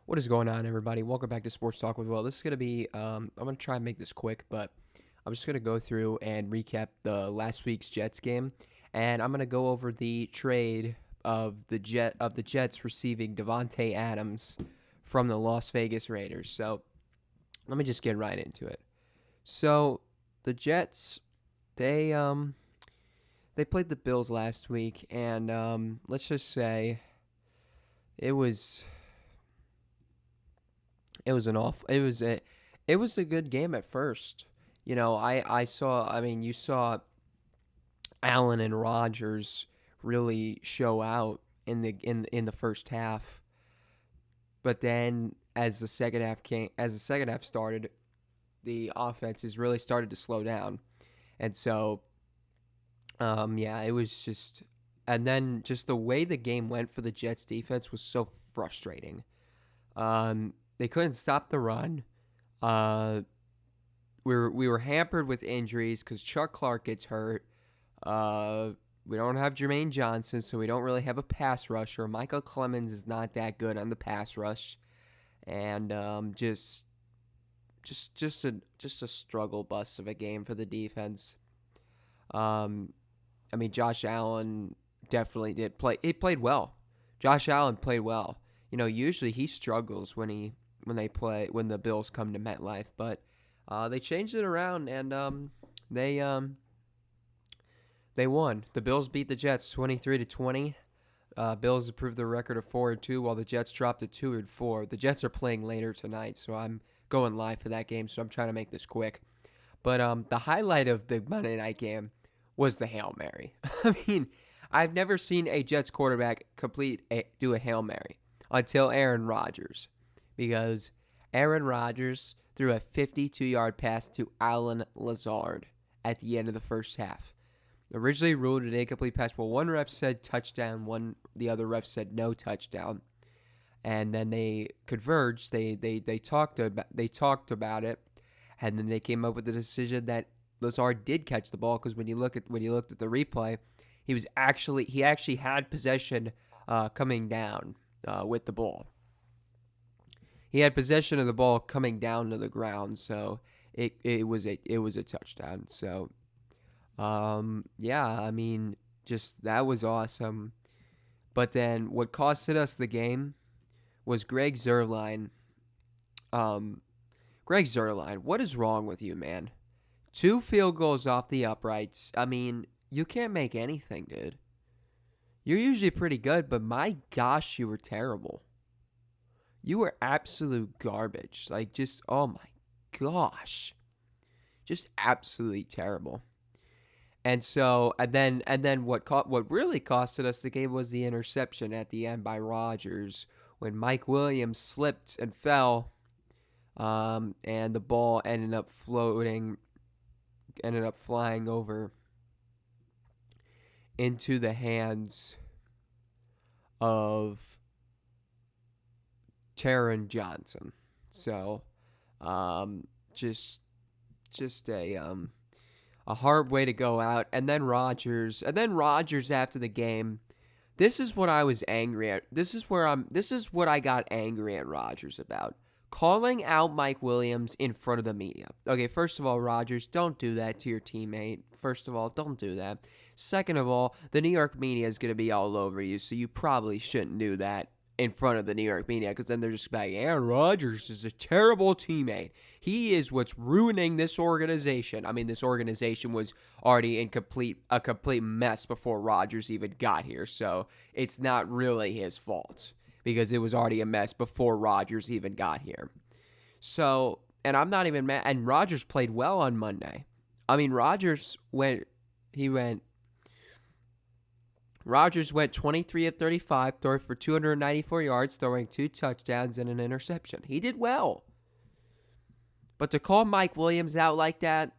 What is going on, everybody? Welcome back to Sports Talk with Will. This is going to be, I'm going to try and make this quick, but I'm just going to go through and recap the last week's Jets game, and I'm going to go over the trade of the Jets receiving Davante Adams from the Las Vegas Raiders. So let me just get right into it. So the Jets, they played the Bills last week, and let's just say it was It was an off. It was a good game at first. You saw Allen and Rodgers really show out in the first half. But then as the second half started, the offenses really started to slow down. And so yeah, it was just and then just the way the game went for the Jets defense was so frustrating. They couldn't stop the run. Uh, we were hampered with injuries because Chuck Clark gets hurt. We don't have Jermaine Johnson, so we don't really have a pass rusher. Michael Clemens is not that good on the pass rush, and just a struggle bus of a game for the defense. Um, Josh Allen definitely did play. He played well. Josh Allen played well. Usually he struggles when the Bills come to MetLife, but they changed it around and they won. The Bills beat the Jets 23-20. Bills improved their record of 4-2, while the Jets dropped to 2-4. The Jets are playing later tonight, so I'm going live for that game. So I'm trying to make this quick. But the highlight of the Monday night game was the Hail Mary. I've never seen a Jets quarterback do a Hail Mary until Aaron Rodgers, because Aaron Rodgers threw a 52-yard pass to Allen Lazard at the end of the first half. Originally ruled an incomplete pass. Well, one ref said touchdown, the other ref said no touchdown, and then they converged. They talked about it, and then they came up with the decision that Lazard did catch the ball, because when you looked at the replay, he actually had possession coming down with the ball. He had possession of the ball coming down to the ground, so it was a touchdown. So yeah, just that was awesome. But then what costed us the game was Greg Zuerlein. Greg Zuerlein, what is wrong with you, man? 2 field goals off the uprights. You can't make anything, dude. You're usually pretty good, but my gosh, you were terrible. You were absolute garbage. Oh my gosh. Just absolutely terrible. And then what really costed us the game was the interception at the end by Rodgers when Mike Williams slipped and fell, and the ball ended up flying over into the hands of Taron Johnson. So, just a hard way to go out. And then Rodgers after the game. This is what I was angry at. This is what I got angry at Rodgers about. Calling out Mike Williams in front of the media. Okay, first of all, Rodgers, don't do that to your teammate. First of all, don't do that. Second of all, the New York media is going to be all over you, so you probably shouldn't do that in front of the New York media, because then they're just like, Aaron Rodgers is a terrible teammate. He is what's ruining this organization. This organization was already in a complete mess before Rodgers even got here, so it's not really his fault, because it was already a mess before Rodgers even got here. So, and I'm not even mad. And Rodgers played well on Monday. Rodgers went 23 of 35, throwing for 294 yards, throwing 2 touchdowns and an interception. He did well. But to call Mike Williams out like that,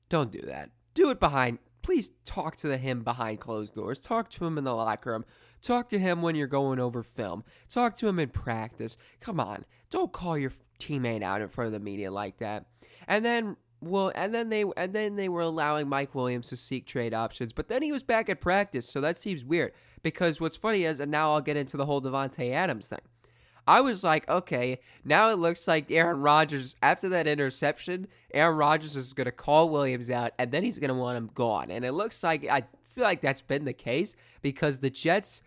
don't do that. Do it please talk to him behind closed doors. Talk to him in the locker room. Talk to him when you're going over film. Talk to him in practice. Come on. Don't call your teammate out in front of the media like that. And then they were allowing Mike Williams to seek trade options, but then he was back at practice, so that seems weird. Because what's funny is, and now I'll get into the whole Davante Adams thing. I was like, okay, now it looks like Aaron Rodgers, after that interception, Aaron Rodgers is going to call Williams out, and then he's going to want him gone. And it looks like, I feel like that's been the case because the Jets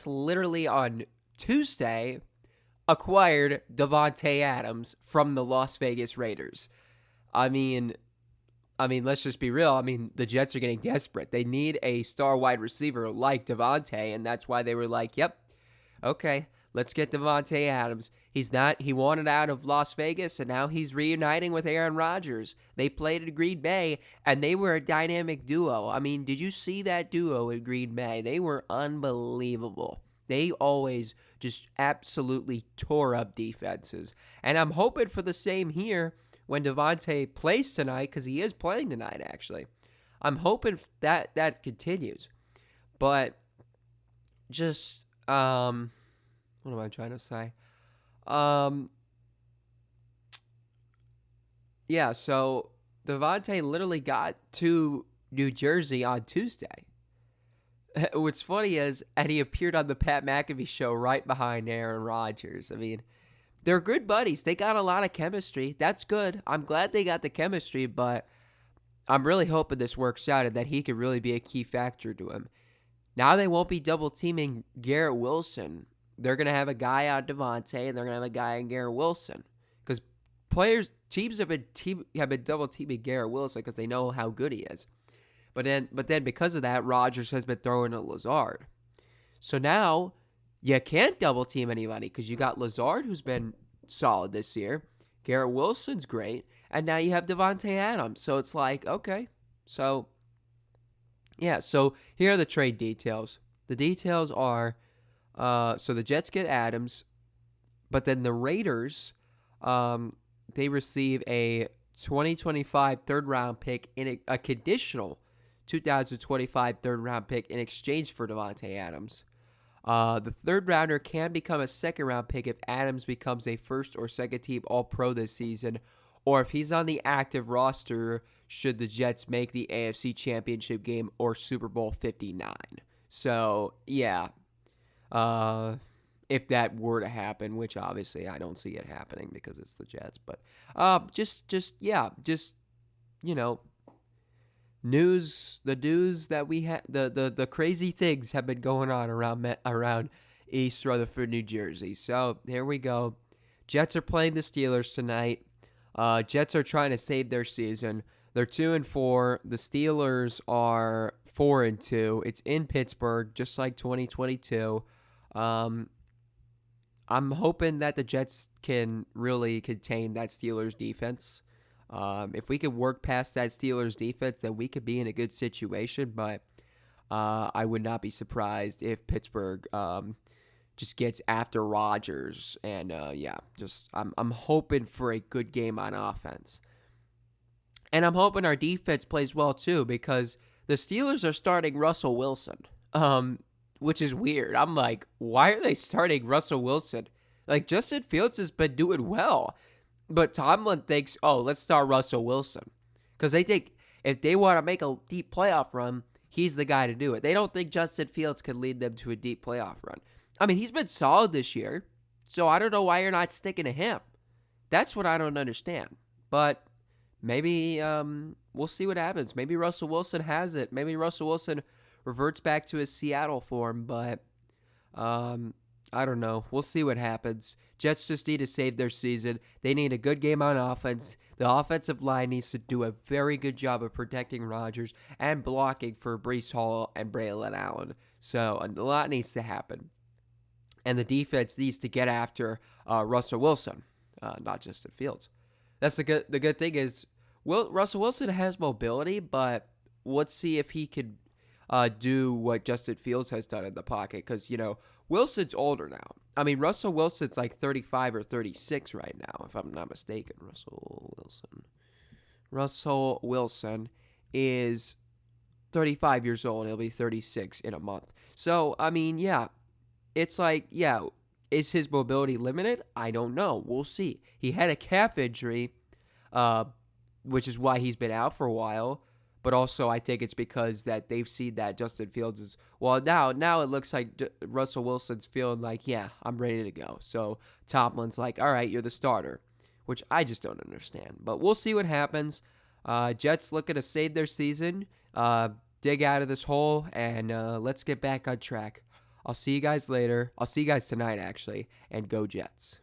literally on Tuesday acquired Davante Adams from the Las Vegas Raiders. I mean, let's just be real. I mean, the Jets are getting desperate. They need a star wide receiver like Davante, and that's why they were like, yep, okay, let's get Davante Adams. He wanted out of Las Vegas, and now he's reuniting with Aaron Rodgers. They played in Green Bay, and they were a dynamic duo. I mean, did you see that duo in Green Bay? They were unbelievable. They always just absolutely tore up defenses. And I'm hoping for the same here when Davante plays tonight, because he is playing tonight, actually. I'm hoping that continues. But just, what am I trying to say? Yeah, so Davante literally got to New Jersey on Tuesday. What's funny is, and he appeared on the Pat McAfee show right behind Aaron Rodgers. I mean, they're good buddies. They got a lot of chemistry. That's good. I'm glad they got the chemistry, but I'm really hoping this works out and that he could really be a key factor to him. Now they won't be double-teaming Garrett Wilson. They're going to have a guy on Davante, and they're going to have a guy on Garrett Wilson. Because teams have been double-teaming Garrett Wilson because they know how good he is. But then because of that, Rodgers has been throwing at Lazard. So now you can't double-team anybody because you got Lazard, who's been solid this year. Garrett Wilson's great. And now you have Davante Adams. So it's like, okay. So, yeah. So here are the trade details. The details are, so the Jets get Adams. But then the Raiders, they receive a 2025 third-round pick in a conditional 2025 third-round pick in exchange for Davante Adams. The third rounder can become a second-round pick if Adams becomes a first or second-team All-Pro this season, or if he's on the active roster should the Jets make the AFC Championship game or Super Bowl 59. So, yeah, if that were to happen, which obviously I don't see it happening because it's the Jets, but you know, the news that we had, the crazy things have been going on around East Rutherford, New Jersey. So here we go. Jets are playing the Steelers tonight. Jets are trying to save their season. They're 2-4. The Steelers are 4-2. It's in Pittsburgh, just like 2022. I'm hoping that the Jets can really contain that Steelers defense. If we could work past that Steelers defense, then we could be in a good situation. But I would not be surprised if Pittsburgh just gets after Rodgers. And I'm hoping for a good game on offense. And I'm hoping our defense plays well too, because the Steelers are starting Russell Wilson, which is weird. I'm like, why are they starting Russell Wilson? Like, Justin Fields has been doing well. But Tomlin thinks, let's start Russell Wilson. Because they think if they want to make a deep playoff run, he's the guy to do it. They don't think Justin Fields can lead them to a deep playoff run. I mean, he's been solid this year, so I don't know why you're not sticking to him. That's what I don't understand. But maybe we'll see what happens. Maybe Russell Wilson has it. Maybe Russell Wilson reverts back to his Seattle form, but I don't know. We'll see what happens. Jets just need to save their season. They need a good game on offense. The offensive line needs to do a very good job of protecting Rodgers and blocking for Breece Hall and Braylon Allen. So a lot needs to happen. And the defense needs to get after Russell Wilson, not Justin Fields. That's the good thing is, Russell Wilson has mobility, but let's see if he could do what Justin Fields has done in the pocket. Because, Wilson's older now. I mean, Russell Wilson's like 35 or 36 right now, if I'm not mistaken. Russell Wilson is 35 years old. He'll be 36 in a month. So, I mean, yeah. It's like, yeah, is his mobility limited? I don't know. We'll see. He had a calf injury, which is why he's been out for a while. But also, I think it's because that they've seen that Justin Fields is well. Now it looks like Russell Wilson's feeling like, yeah, I'm ready to go. So Tomlin's like, all right, you're the starter, which I just don't understand. But we'll see what happens. Jets looking to save their season, dig out of this hole, and let's get back on track. I'll see you guys later. I'll see you guys tonight, actually, and go Jets.